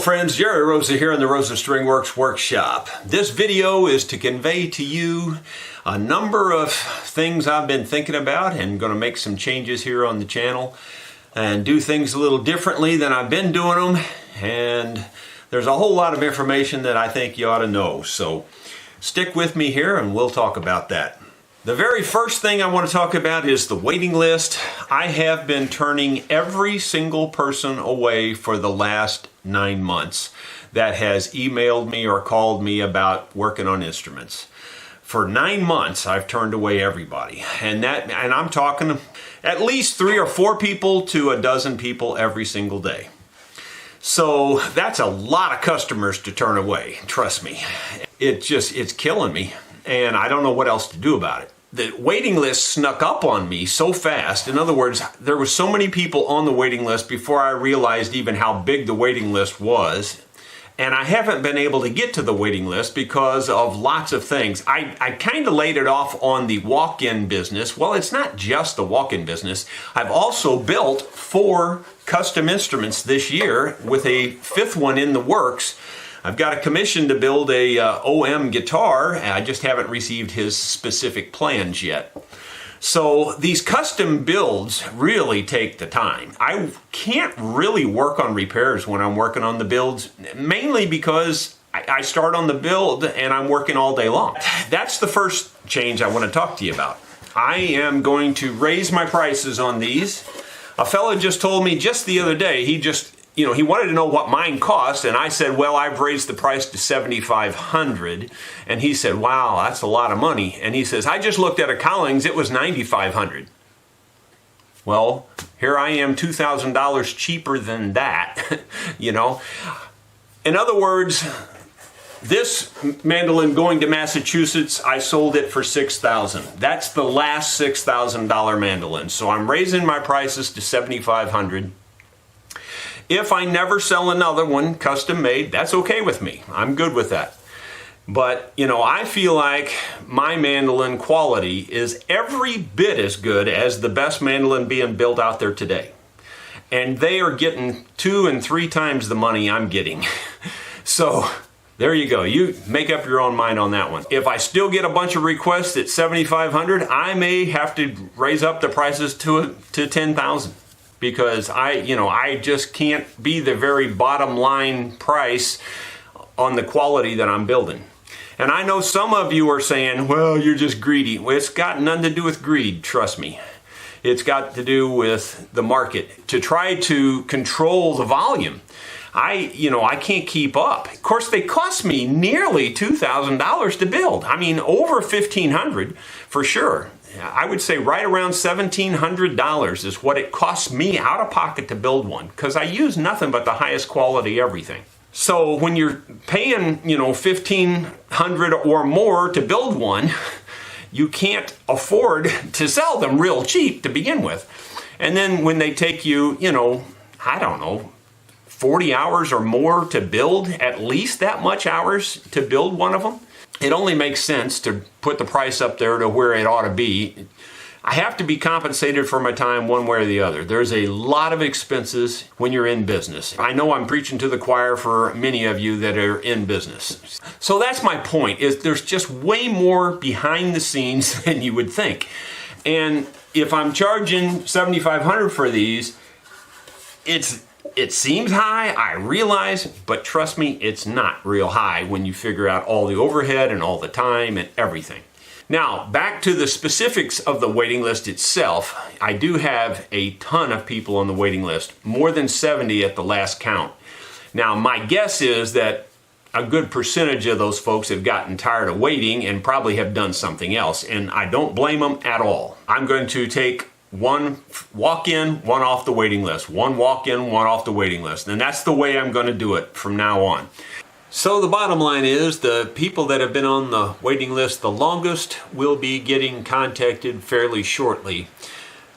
friends, Jerry Rosa here in the Rosa String Works workshop. This video is to convey to you a number of things I've been thinking about and going to make some changes here on the channel and do things a little differently than I've been doing them. And there's a whole lot of information that I think you ought to know. So stick with me here and we'll talk about that. The very first thing I want to talk about is the waiting list. I have been turning every single person away for the last 9 months that has emailed me or called me about working on instruments. For 9 months, I've turned away everybody. And I'm talking at least 3 or 4 people to a dozen people every single day. So that's a lot of customers to turn away, trust me. It's killing me, and I don't know what else to do about it. The waiting list snuck up on me so fast. In other words, there were so many people on the waiting list before I realized even how big the waiting list was. And I haven't been able to get to the waiting list because of lots of things. I kind of laid it off on the walk-in business. Well, it's not just the walk-in business. I've also built 4 custom instruments this year with a 5th one in the works. I've got a commission to build a OM guitar. I just haven't received his specific plans yet. So these custom builds really take the time. I can't really work on repairs when I'm working on the builds, mainly because I start on the build and I'm working all day long. That's the first change I want to talk to you about. I am going to raise my prices on these. A fella just told me just the other day, he wanted to know what mine cost, and I said, well, I've raised the price to $7,500. And he said, wow, that's a lot of money. And he says, I just looked at a Collings, it was $9,500. Well, here I am, $2,000 cheaper than that, you know. In other words, this mandolin going to Massachusetts, I sold it for $6,000. That's the last $6,000 mandolin. So I'm raising my prices to $7,500. If I never sell another one custom made, that's okay with me. I'm good with that. But, I feel like my mandolin quality is every bit as good as the best mandolin being built out there today. And they are getting 2 and 3 times the money I'm getting. So there you go. You make up your own mind on that one. If I still get a bunch of requests at $7,500, I may have to raise up the prices to $10,000. Because I just can't be the very bottom line price on the quality that I'm building. And I know some of you are saying, well, you're just greedy. Well, it's got nothing to do with greed, trust me. It's got to do with the market. To try to control the volume, I can't keep up. Of course, they cost me nearly $2,000 to build. I mean, over $1,500 for sure. I would say right around $1,700 is what it costs me out of pocket to build one, because I use nothing but the highest quality everything. So when you're paying, $1,500 or more to build one, you can't afford to sell them real cheap to begin with. And then when they take you, 40 hours or more to build, at least that much hours to build one of them, it only makes sense to put the price up there to where it ought to be. I have to be compensated for my time one way or the other. There's a lot of expenses when you're in business. I know I'm preaching to the choir for many of you that are in business. So that's my point, is there's just way more behind the scenes than you would think. And if I'm charging $7,500 for these, it seems high, I realize, but trust me, it's not real high when you figure out all the overhead and all the time and everything. Now, back to the specifics of the waiting list itself. I do have a ton of people on the waiting list, more than 70 at the last count. Now, my guess is that a good percentage of those folks have gotten tired of waiting and probably have done something else, and I don't blame them at all. I'm going to take one walk-in, one off the waiting list. One walk-in, one off the waiting list. And that's the way I'm going to do it from now on. So the bottom line is the people that have been on the waiting list the longest will be getting contacted fairly shortly.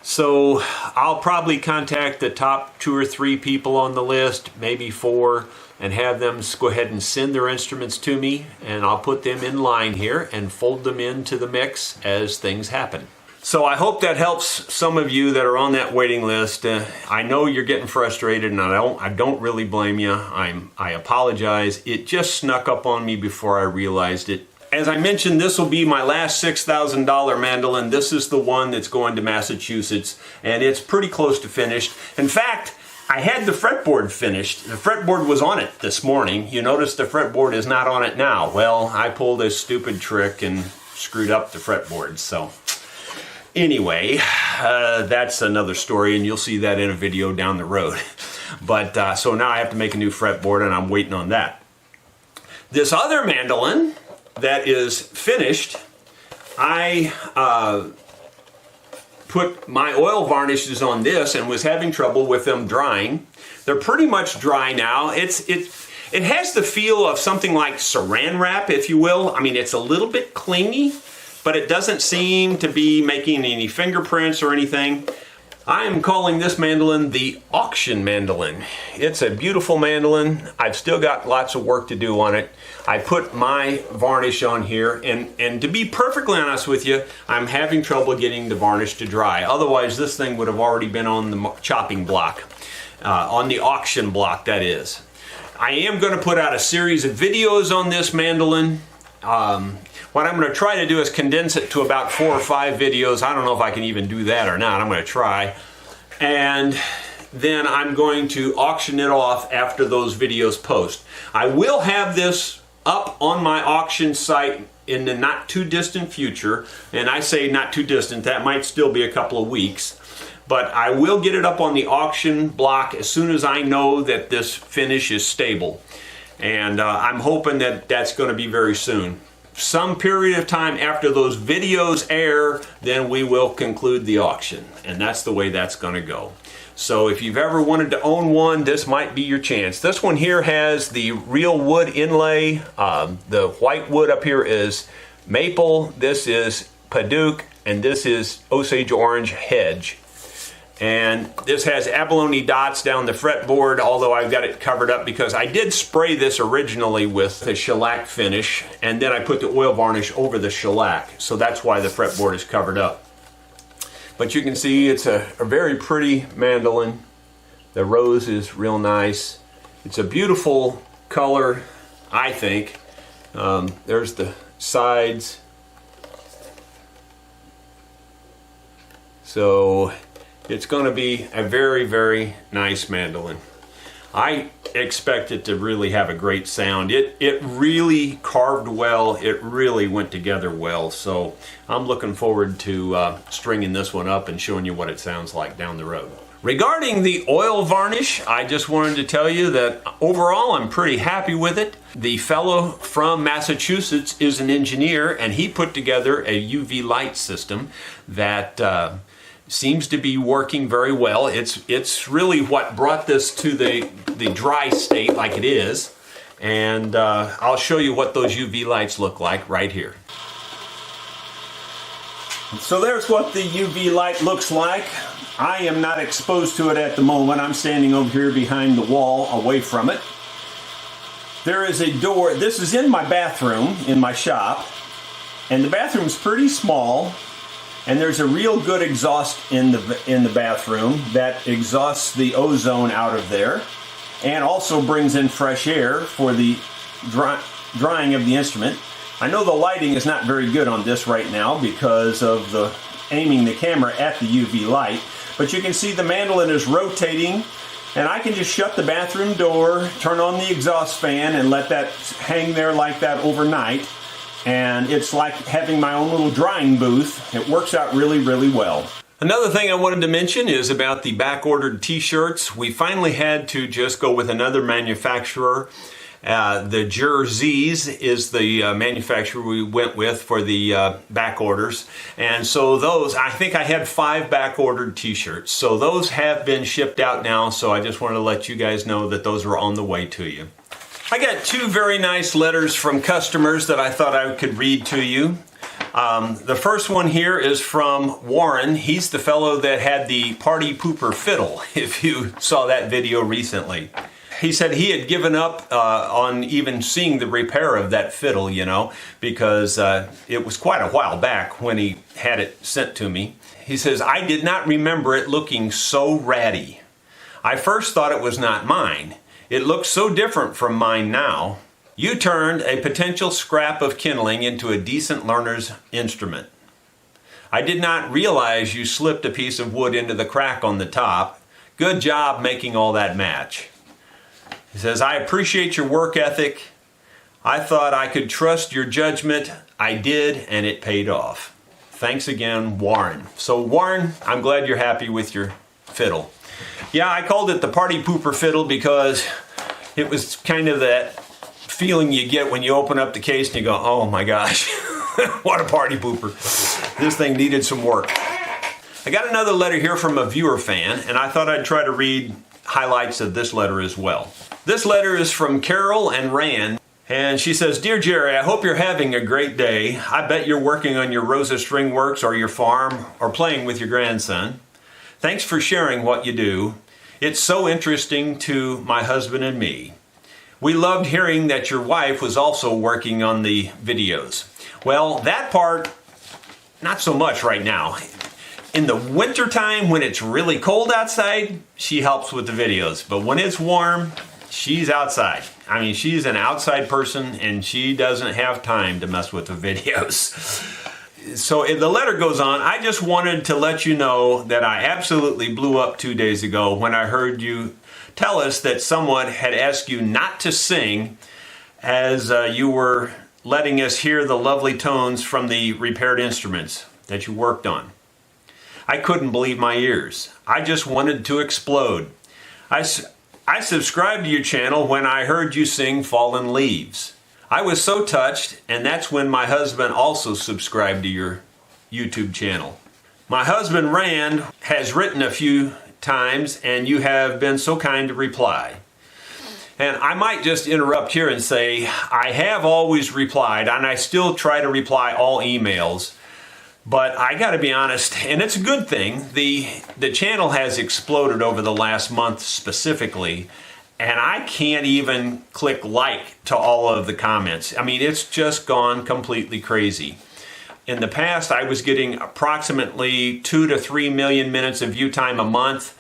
So I'll probably contact the top 2 or 3 people on the list, maybe 4, and have them go ahead and send their instruments to me, and I'll put them in line here and fold them into the mix as things happen. So I hope that helps some of you that are on that waiting list. I know you're getting frustrated, and I don't really blame you. I apologize. It just snuck up on me before I realized it. As I mentioned, this will be my last $6,000 mandolin. This is the one that's going to Massachusetts, and it's pretty close to finished. In fact, I had the fretboard finished. The fretboard was on it this morning. You notice the fretboard is not on it now. Well, I pulled a stupid trick and screwed up the fretboard, so... Anyway, that's another story, and you'll see that in a video down the road. But so now I have to make a new fretboard, and I'm waiting on that. This other mandolin that is finished, I put my oil varnishes on this and was having trouble with them drying. They're pretty much dry now. It has the feel of something like saran wrap, if you will. I mean, it's a little bit clingy, but it doesn't seem to be making any fingerprints or anything. I am calling this mandolin the auction mandolin. It's a beautiful mandolin. I've still got lots of work to do on it. I put my varnish on here, and to be perfectly honest with you, I'm having trouble getting the varnish to dry. Otherwise, this thing would have already been on the chopping block, on the auction block, that is. I am going to put out a series of videos on this mandolin. What I'm going to try to do is condense it to about 4 or 5 videos. I don't know if I can even do that or not. I'm going to try. And then I'm going to auction it off after those videos post. I will have this up on my auction site in the not too distant future. And I say not too distant, that might still be a couple of weeks. But I will get it up on the auction block as soon as I know that this finish is stable. And I'm hoping that that's going to be very soon. Some period of time after those videos air, then we will conclude the auction. And that's the way that's going to go. So if you've ever wanted to own one, this might be your chance. This one here has the real wood inlay. The white wood up here is maple. This is Paduke. And this is Osage orange hedge. And this has abalone dots down the fretboard, although I've got it covered up because I did spray this originally with the shellac finish, and then I put the oil varnish over the shellac, so that's why the fretboard is covered up. But you can see it's a very pretty mandolin. The rose is real nice. It's a beautiful color, I think. There's the sides. So it's going to be a very, very nice mandolin. I expect it to really have a great sound. It really carved well. It really went together well. So I'm looking forward to stringing this one up and showing you what it sounds like down the road. Regarding the oil varnish, I just wanted to tell you that overall I'm pretty happy with it. The fellow from Massachusetts is an engineer, and he put together a UV light system that seems to be working very well. It's really what brought this to the dry state like it is. And I'll show you what those UV lights look like right here. So there's what the UV light looks like. I am not exposed to it at the moment. I'm standing over here behind the wall away from it. There is a door. This is in my bathroom in my shop. And the bathroom's pretty small. And there's a real good exhaust in the bathroom that exhausts the ozone out of there and also brings in fresh air for the drying of the instrument. I know the lighting is not very good on this right now because of the aiming the camera at the UV light, but you can see the mandolin is rotating, and I can just shut the bathroom door, turn on the exhaust fan, and let that hang there like that overnight. And it's like having my own little drying booth. It works out really, really well. Another thing I wanted to mention is about the back-ordered t-shirts. We finally had to just go with another manufacturer. The Jerseys is the manufacturer we went with for the back orders. And so those, I think I had 5 back-ordered t-shirts. So those have been shipped out now, so I just wanted to let you guys know that those are on the way to you. I got 2 very nice letters from customers that I thought I could read to you. The first one here is from Warren. He's the fellow that had the party pooper fiddle, if you saw that video recently. he said he had given up on even seeing the repair of that fiddle, because it was quite a while back when he had it sent to me. He says, I did not remember it looking so ratty. I first thought it was not mine. It looks so different from mine now. You turned a potential scrap of kindling into a decent learner's instrument. I did not realize you slipped a piece of wood into the crack on the top. Good job making all that match. He says, I appreciate your work ethic. I thought I could trust your judgment. I did, and it paid off. Thanks again, Warren. So Warren, I'm glad you're happy with your fiddle. Yeah, I called it the party pooper fiddle because it was kind of that feeling you get when you open up the case and you go, oh my gosh, what a party pooper. This thing needed some work. I got another letter here from a viewer fan, and I thought I'd try to read highlights of this letter as well. This letter is from Carol and Rand, and she says, Dear Jerry, I hope you're having a great day. I bet you're working on your Rosa String Works or your farm or playing with your grandson. Thanks for sharing what you do. It's so interesting to my husband and me. We loved hearing that your wife was also working on the videos. Well, that part, not so much right now. In the wintertime, when it's really cold outside, she helps with the videos. But when it's warm, she's outside. I mean, she's an outside person, and she doesn't have time to mess with the videos. So the letter goes on, I just wanted to let you know that I absolutely blew up 2 days ago when I heard you tell us that someone had asked you not to sing as you were letting us hear the lovely tones from the repaired instruments that you worked on. I couldn't believe my ears. I just wanted to explode. I subscribed to your channel when I heard you sing Fallen Leaves. I was so touched, and that's when my husband also subscribed to your YouTube channel. My husband Rand has written a few times, and you have been so kind to reply. And I might just interrupt here and say I have always replied, and I still try to reply all emails. But I got to be honest, and it's a good thing, the channel has exploded over the last month specifically, and I can't even click like to all of the comments. I mean, it's just gone completely crazy. In the past, I was getting approximately 2 to 3 million minutes of view time a month.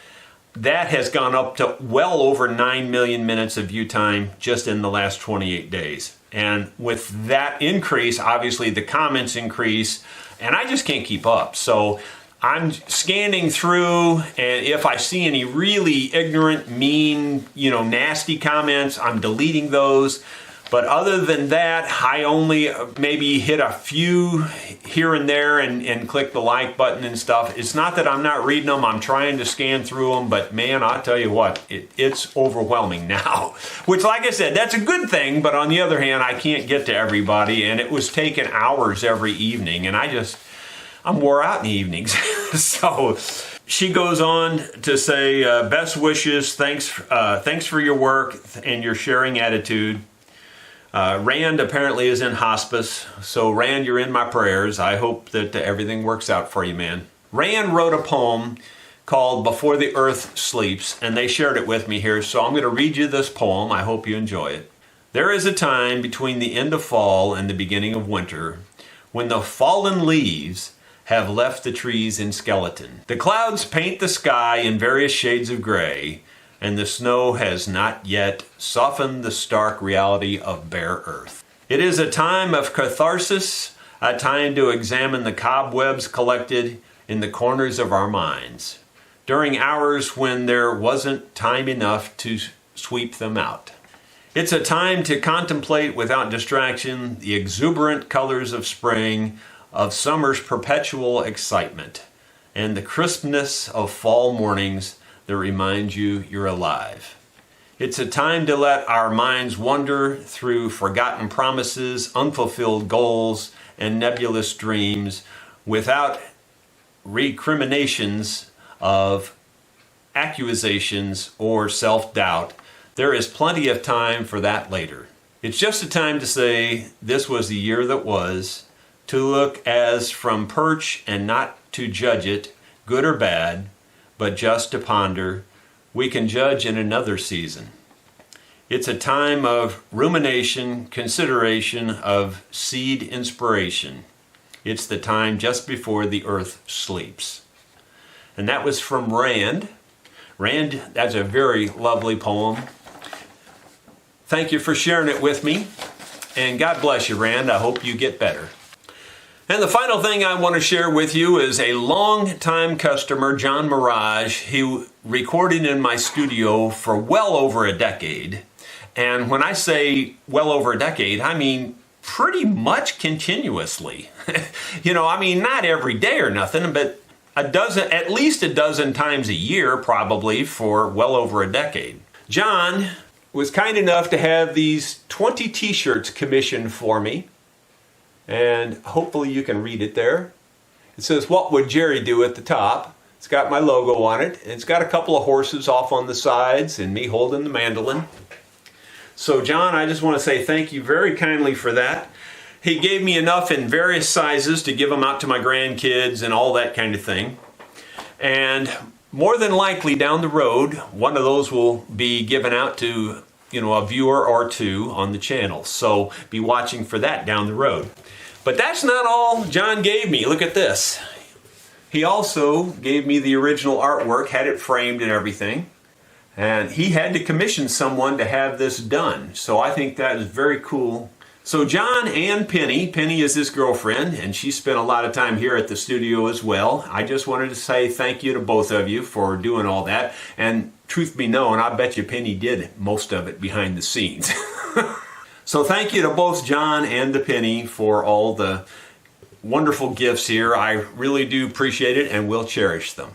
That has gone up to well over 9 million minutes of view time just in the last 28 days. And with that increase, obviously the comments increase, and I just can't keep up. So I'm scanning through, and if I see any really ignorant, mean, nasty comments, I'm deleting those. But other than that, I only maybe hit a few here and there and click the like button and stuff. It's not that I'm not reading them, I'm trying to scan through them, but man, I'll tell you what, it's overwhelming now. Which, like I said, that's a good thing, but on the other hand, I can't get to everybody, and it was taking hours every evening, and I'm wore out in the evenings. So she goes on to say, best wishes, thanks for your work and your sharing attitude. Rand apparently is in hospice, so Rand, you're in my prayers. I hope that everything works out for you, man. Rand wrote a poem called Before the Earth Sleeps, and they shared it with me here, so I'm going to read you this poem. I hope you enjoy it. There is a time between the end of fall and the beginning of winter when the fallen leaves have left the trees in skeleton. The clouds paint the sky in various shades of gray, and the snow has not yet softened the stark reality of bare earth. It is a time of catharsis, a time to examine the cobwebs collected in the corners of our minds, during hours when there wasn't time enough to sweep them out. It's a time to contemplate without distraction the exuberant colors of spring, of summer's perpetual excitement, and the crispness of fall mornings that remind you you're alive. It's a time to let our minds wander through forgotten promises, unfulfilled goals, and nebulous dreams without recriminations of accusations or self-doubt. There is plenty of time for that later. It's just a time to say, this was the year that was, to look as from perch and not to judge it, good or bad, but just to ponder. We can judge in another season. It's a time of rumination, consideration, of seed inspiration. It's the time just before the earth sleeps. And that was from Rand. Rand, that's a very lovely poem. Thank you for sharing it with me. And God bless you, Rand. I hope you get better. And the final thing I want to share with you is a long-time customer, John Mirage. He recorded in my studio for well over a decade. And when I say well over a decade, I mean pretty much continuously. Not every day or nothing, but at least a dozen times a year probably for well over a decade. John was kind enough to have these 20 t-shirts commissioned for me. And hopefully you can read it there. It says, "What would Jerry do?" at the top. It's got my logo on it. And it's got a couple of horses off on the sides and me holding the mandolin. So John, I just want to say thank you very kindly for that. He gave me enough in various sizes to give them out to my grandkids and all that kind of thing. And more than likely down the road, one of those will be given out to, a viewer or two on the channel. So be watching for that down the road. But that's not all John gave me. Look at this. He also gave me the original artwork, had it framed and everything. And he had to commission someone to have this done. So I think that is very cool. So John and Penny is his girlfriend, and she spent a lot of time here at the studio as well. I just wanted to say thank you to both of you for doing all that. And truth be known, I bet you Penny did most of it behind the scenes. So thank you to both John and to Penny for all the wonderful gifts here. I really do appreciate it and will cherish them.